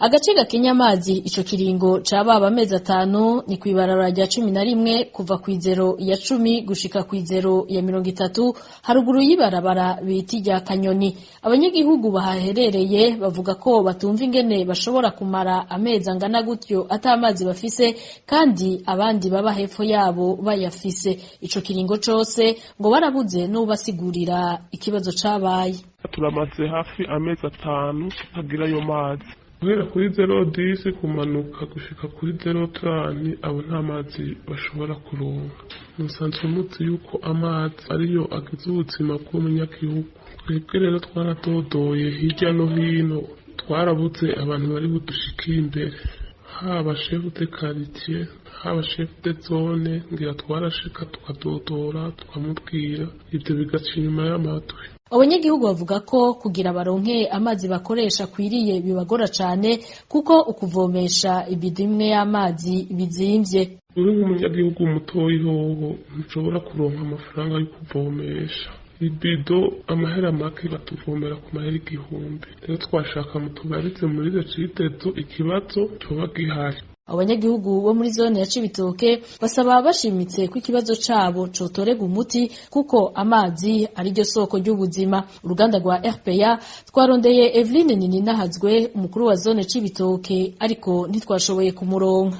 Agace gakenya amazi ico kiringo cababa amezi 5 ni kwibarabara rya 11 kuva kw'izero ya 10 gushika kw'izero ya 30 haruguru y'ibarabara biti rya Kanyoni. Abanyagihugu bahaherereye bavuga ko batumva ingene bashobora kumara amezi angana gutyo atamazi bafise kandi abandi baba hepfo yabo bayafise. Ico kiringo cose ngo barabuze n'ubasigurira ikibazo cabaye. Turamaze hafi amezi 5 tutagira ayo mazi. Guhera kuri 010 kumanuka gushika kuri 030 abo nta mazi bashobora kuronka. Musanzwe muzi yuko amazi ariyo agize ubuzima bw'umunyagihugu. Twebwe rero twaradodoye hirya no hino, twarabuze abantu bari budushikira imbere, haba chef de quartier, haba chef de zone, ngira twarashika tukadodora tukamubwira, ivyo bigaca inyuma y'amatwi. Abanyagihugu bavuga ko kugira baronke amazi bakoresha kwiriye bibagora cane kuko ukuvomesha ibido imwe y'amazi bizimvye. Uri nk'umunyagihugu mutoyi hoho ntushobora kuronka amafaranga yo kuvomesha. Ibido amahera make batuvomera ku mahera 1000. Rero twashaka mutubarize muri Recitezo ikibazo coba gihari. Abanyagihugu bo muri zone ya Cibitoke basaba bashimitse ko ikibazo cabo cotorega umuti kuko amazi ari ryo soko ry'ubuzima. Uruganda rwa RPA twarondeye Eveline Ninahazwe umukuru wa zone Cibitoke ariko ntitwashoboye kumuronka.